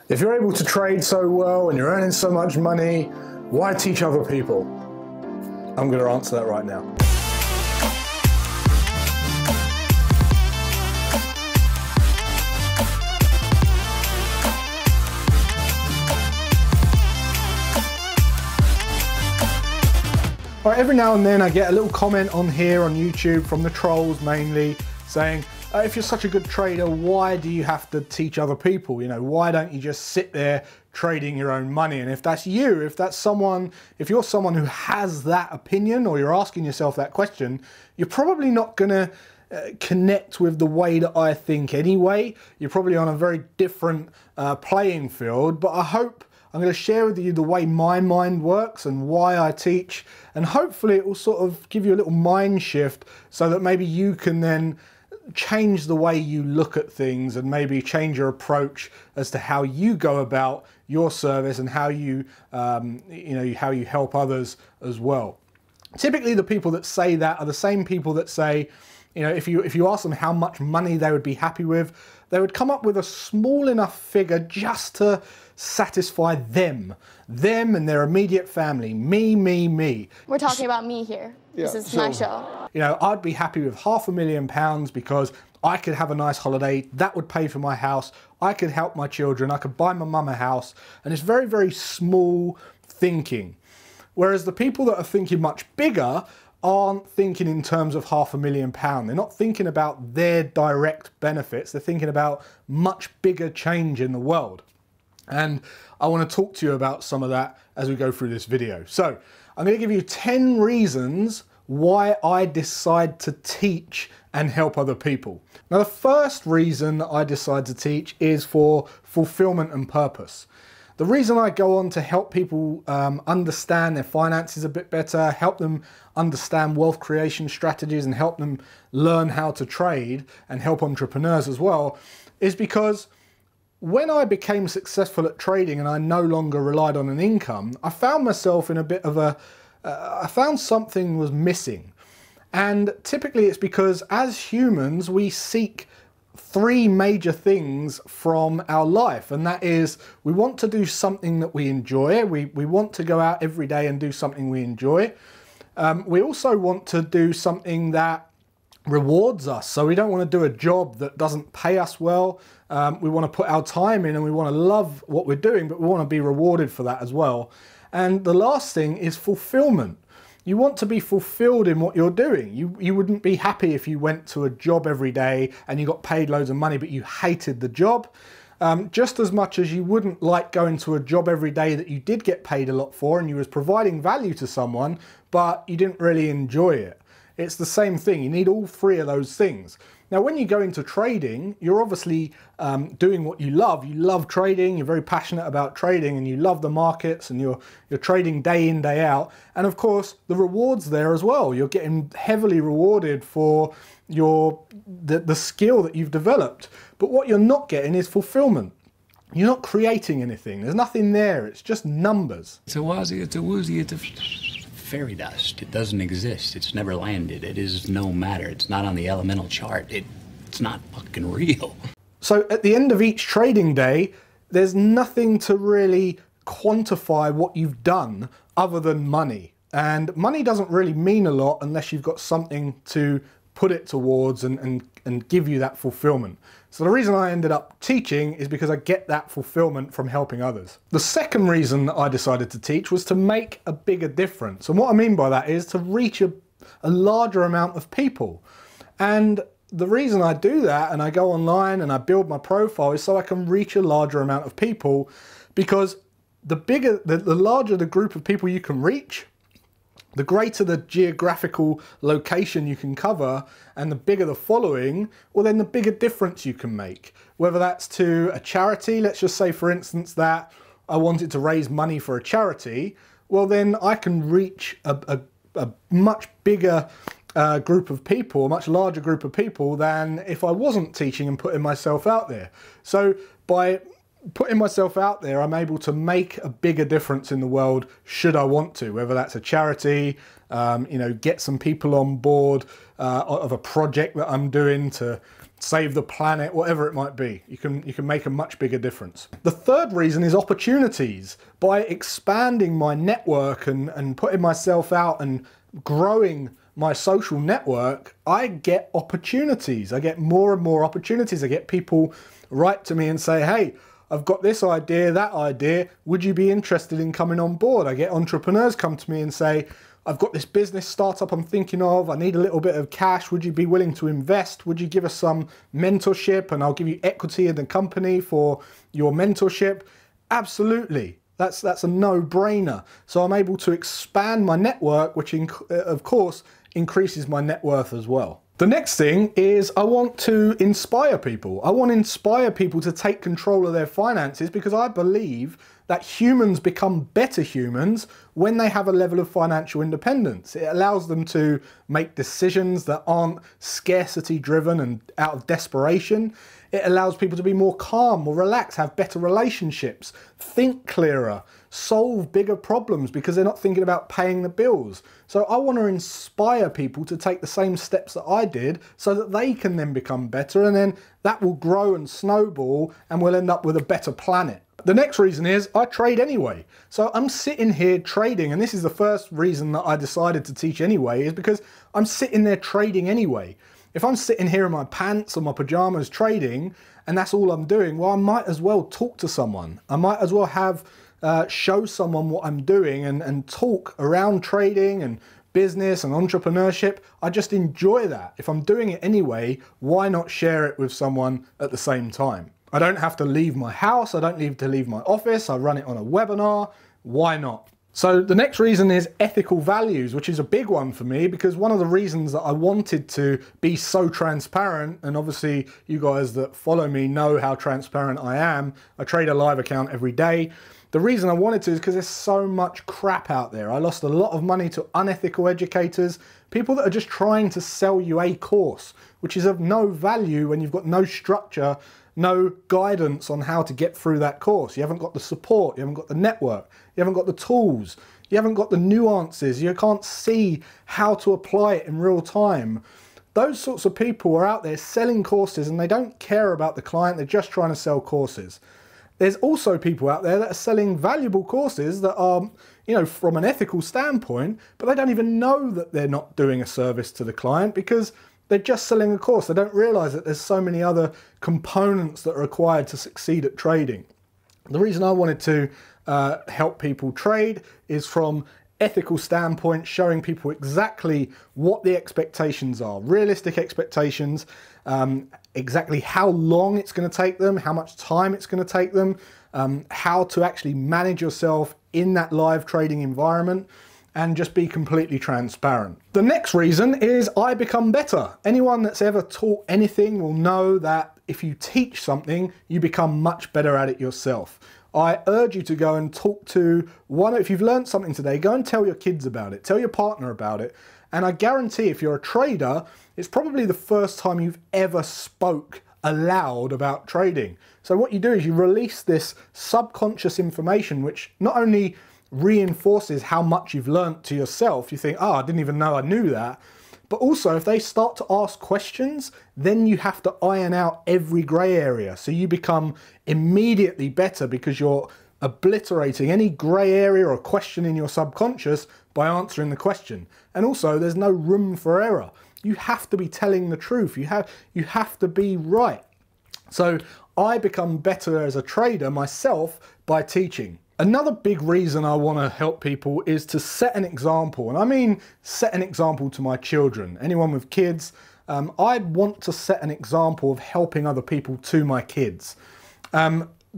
If you're able to trade so well and you're earning so much money, why teach other people? I'm going to answer that right now. All right, every now and then I get a little comment on here on YouTube from the trolls mainly saying, if you're such a good trader, why do you have to teach other people? You know, why don't you just sit there trading your own money? And if that's you, if you're someone who has that opinion, or you're asking yourself that question, you're probably not gonna connect with the way that I think anyway. You're probably on a very different playing field, but I hope I'm going to share with you the way my mind works and why I teach, and hopefully it will sort of give you a little mind shift so that maybe you can then change the way you look at things and maybe change your approach as to how you go about your service and how you, how you help others as well. Typically the people that say that are the same people that say, you know, if you ask them how much money they would be happy with, they would come up with a small enough figure just to satisfy them and their immediate family. Me. We're talking about me here. Yeah, this is my show. You know, I'd be happy with £500,000 because I could have a nice holiday. That would pay for my house. I could help my children. I could buy my mum a house. And it's very, very small thinking. Whereas the people that are thinking much bigger aren't thinking in terms of £500,000. They're not thinking about their direct benefits. They're thinking about much bigger change in the world. And I want to talk to you about some of that as we go through this video. So I'm going to give you 10 reasons why I decide to teach and help other people. Now, the first reason I decide to teach is for fulfillment and purpose. The reason I go on to help people understand their finances a bit better, help them understand wealth creation strategies and help them learn how to trade and help entrepreneurs as well, is because when I became successful at trading and I no longer relied on an income, I found myself in a bit of I found something was missing. And typically it's because as humans, we seek three major things from our life, and that is we want to do something that we enjoy. We want to go out every day and do something we enjoy. We also want to do something that rewards us. So we don't want to do a job that doesn't pay us well. We want to put our time in and we want to love what we're doing, but we want to be rewarded for that as well. And the last thing is fulfillment. You want to be fulfilled in what you're doing. You wouldn't be happy if you went to a job every day and you got paid loads of money, but you hated the job. Just as much as you wouldn't like going to a job every day that you did get paid a lot for and you was providing value to someone, but you didn't really enjoy it. It's the same thing. You need all three of those things. Now, when you go into trading, you're obviously doing what you love. You love trading, you're very passionate about trading, and you love the markets, and you're trading day in, day out. And of course, the rewards there as well. You're getting heavily rewarded for the skill that you've developed. But what you're not getting is fulfillment. You're not creating anything. There's nothing there. It's just numbers. It's a wazzy, it's a woozy, it's a fairy dust. It doesn't exist. It's never landed. It is no matter. It's not on the elemental chart. It's not fucking real. So at the end of each trading day, there's nothing to really quantify what you've done other than money. And money doesn't really mean a lot unless you've got something to put it towards and give you that fulfillment. So the reason I ended up teaching is because I get that fulfillment from helping others. The second reason that I decided to teach was to make a bigger difference. And what I mean by that is to reach a larger amount of people. And the reason I do that and I go online and I build my profile is so I can reach a larger amount of people, because the larger the group of people you can reach, the greater the geographical location you can cover and the bigger the following, well then the bigger difference you can make. Whether that's to a charity, let's just say for instance that I wanted to raise money for a charity, well then I can reach a much bigger group of people, a much larger group of people than if I wasn't teaching and putting myself out there. So by putting myself out there, I'm able to make a bigger difference in the world should I want to, whether that's a charity, you know, get some people on board of a project that I'm doing to save the planet, whatever it might be. You can make a much bigger difference. The third reason is opportunities. By expanding my network and putting myself out and growing my social network, I get opportunities. I get more and more opportunities. I get people write to me and say, hey, I've got this idea, that idea, would you be interested in coming on board? I get entrepreneurs come to me and say, I've got this business startup I'm thinking of, I need a little bit of cash, would you be willing to invest? Would you give us some mentorship and I'll give you equity in the company for your mentorship? Absolutely, that's a no-brainer. So I'm able to expand my network, which of course increases my net worth as well. The next thing is I want to inspire people. I want to inspire people to take control of their finances because I believe that humans become better humans when they have a level of financial independence. It allows them to make decisions that aren't scarcity driven and out of desperation. It allows people to be more calm, more relaxed, have better relationships, think clearer, solve bigger problems because they're not thinking about paying the bills. So I want to inspire people to take the same steps that I did so that they can then become better, and then that will grow and snowball and we'll end up with a better planet. The next reason is I trade anyway. So I'm sitting here trading, and this is the first reason that I decided to teach anyway, is because I'm sitting there trading anyway. If I'm sitting here in my pants or my pajamas trading, and that's all I'm doing, well, I might as well talk to someone. I might as well have show someone what I'm doing and talk around trading and business and entrepreneurship. I just enjoy that. If I'm doing it anyway, why not share it with someone at the same time? I don't have to leave my house. I don't need to leave my office. I run it on a webinar. Why not? So the next reason is ethical values, which is a big one for me because one of the reasons that I wanted to be so transparent, and obviously you guys that follow me know how transparent I am. I trade a live account every day. The reason I wanted to is because there's so much crap out there. I lost a lot of money to unethical educators, people that are just trying to sell you a course, which is of no value when you've got no structure, no guidance on how to get through that course. You haven't got the support, you haven't got the network, you haven't got the tools, you haven't got the nuances, you can't see how to apply it in real time. Those sorts of people are out there selling courses and they don't care about the client, they're just trying to sell courses. There's also people out there that are selling valuable courses that are, you know, from an ethical standpoint, but they don't even know that they're not doing a service to the client because they're just selling a course. They don't realize that there's so many other components that are required to succeed at trading. The reason I wanted to help people trade is from ethical standpoint, showing people exactly what the expectations are, realistic expectations, exactly how long it's going to take them, how much time it's going to take them, how to actually manage yourself in that live trading environment, and just be completely transparent. The next reason is I become better. Anyone that's ever taught anything will know that if you teach something, you become much better at it yourself. I urge you to go and talk to if you've learned something today, go and tell your kids about it, tell your partner about it. And I guarantee if you're a trader, it's probably the first time you've ever spoke aloud about trading. So what you do is you release this subconscious information, which not only reinforces how much you've learned to yourself, you think, oh, I didn't even know I knew that. But also if they start to ask questions, then you have to iron out every gray area. So you become immediately better because you're obliterating any gray area or question in your subconscious by answering the question. And also there's no room for error. You have to be telling the truth. You have to be right. So I become better as a trader myself by teaching. Another big reason I want to help people is to set an example, and I mean set an example to my children. Anyone with kids, I want to set an example of helping other people to my kids.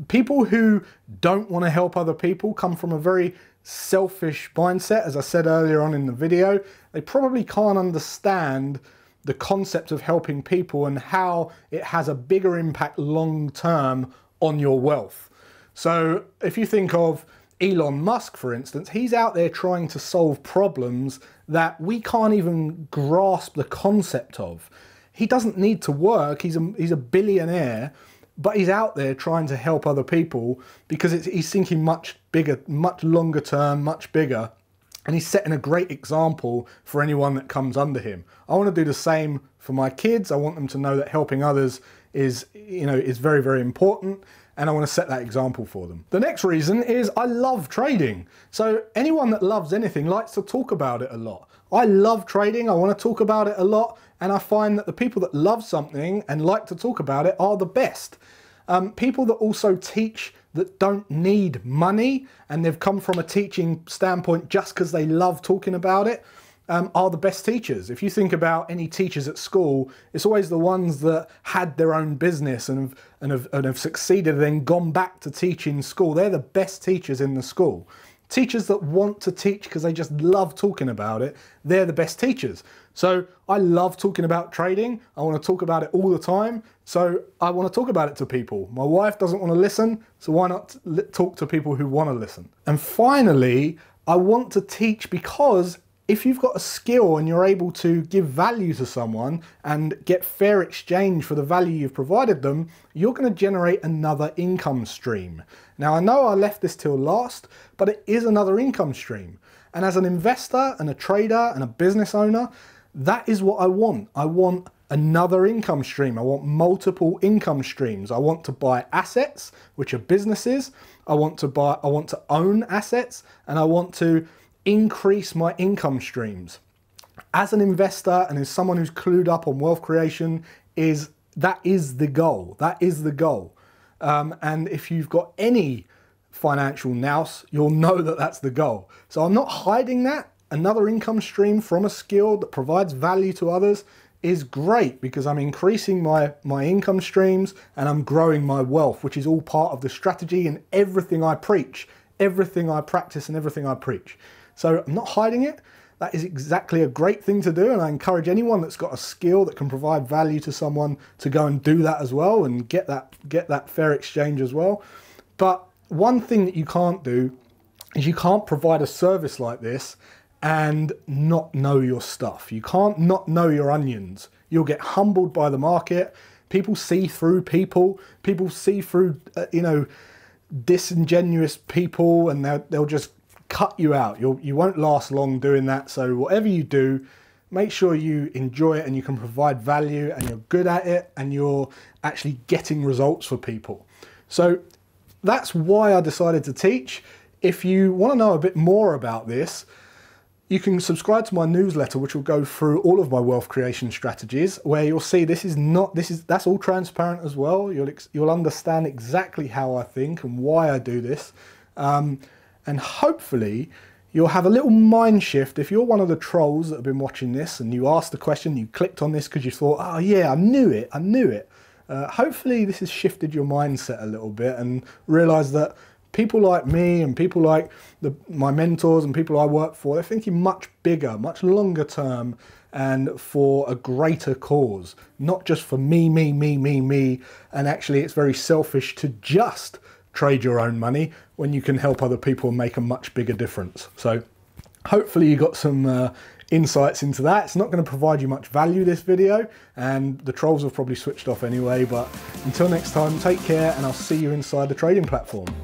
People who don't want to help other people come from a very selfish mindset, as I said earlier on in the video. They probably can't understand the concept of helping people and how it has a bigger impact long term on your wealth. So if you think of Elon Musk, for instance, he's out there trying to solve problems that we can't even grasp the concept of. He doesn't need to work, he's a billionaire, but he's out there trying to help other people because he's thinking much bigger, much longer term, much bigger. and he's setting a great example for anyone that comes under him. I want to do the same for my kids. I want them to know that helping others is, is very, very important, and I want to set that example for them. The next reason is I love trading. So anyone that loves anything likes to talk about it a lot. I love trading, I want to talk about it a lot, and I find that the people that love something and like to talk about it are the best. People that also teach that don't need money, and they've come from a teaching standpoint just because they love talking about it, are the best teachers. If you think about any teachers at school, it's always the ones that had their own business and have succeeded and then gone back to teach in school. They're the best teachers in the school. Teachers that want to teach because they just love talking about it, they're the best teachers. So I love talking about trading. I want to talk about it all the time. So I want to talk about it to people. My wife doesn't want to listen, so why not talk to people who want to listen? And finally, I want to teach because if you've got a skill and you're able to give value to someone and get fair exchange for the value you've provided them, you're going to generate another income stream. Now, I know I left this till last, but it is another income stream. And as an investor and a trader and a business owner, that is what I want. I want another income stream. I want multiple income streams. I want to buy assets, which are businesses. I want to own assets, and I want to increase my income streams. As an investor and as someone who's clued up on wealth creation, that is the goal. That is the goal. And if you've got any financial nous, you'll know that that's the goal. So I'm not hiding that. Another income stream from a skill that provides value to others is great because I'm increasing my income streams and I'm growing my wealth, which is all part of the strategy and everything I preach, everything I practice and everything I preach. So I'm not hiding it. That is exactly a great thing to do, and I encourage anyone that's got a skill that can provide value to someone to go and do that as well and get that fair exchange as well. But one thing that you can't do is you can't provide a service like this and not know your stuff. You can't not know your onions. You'll get humbled by the market. People see through people. People see through, disingenuous people, and they'll just cut you out. You won't last long doing that. So whatever you do, make sure you enjoy it and you can provide value and you're good at it and you're actually getting results for people. So that's why I decided to teach. If you want to know a bit more about this, you can subscribe to my newsletter, which will go through all of my wealth creation strategies, where you'll see that's all transparent as well. You'll understand exactly how I think and why I do this. And hopefully you'll have a little mind shift. If you're one of the trolls that have been watching this and you asked the question, you clicked on this because you thought, oh yeah, I knew it. Hopefully this has shifted your mindset a little bit and realize that people like me and people like my mentors and people I work for, they're thinking much bigger, much longer term and for a greater cause, not just for me. And actually it's very selfish to just trade your own money when you can help other people and make a much bigger difference. So hopefully you got some insights into that. It's not going to provide you much value, this video, and the trolls have probably switched off anyway, but until next time, take care and I'll see you inside the trading platform.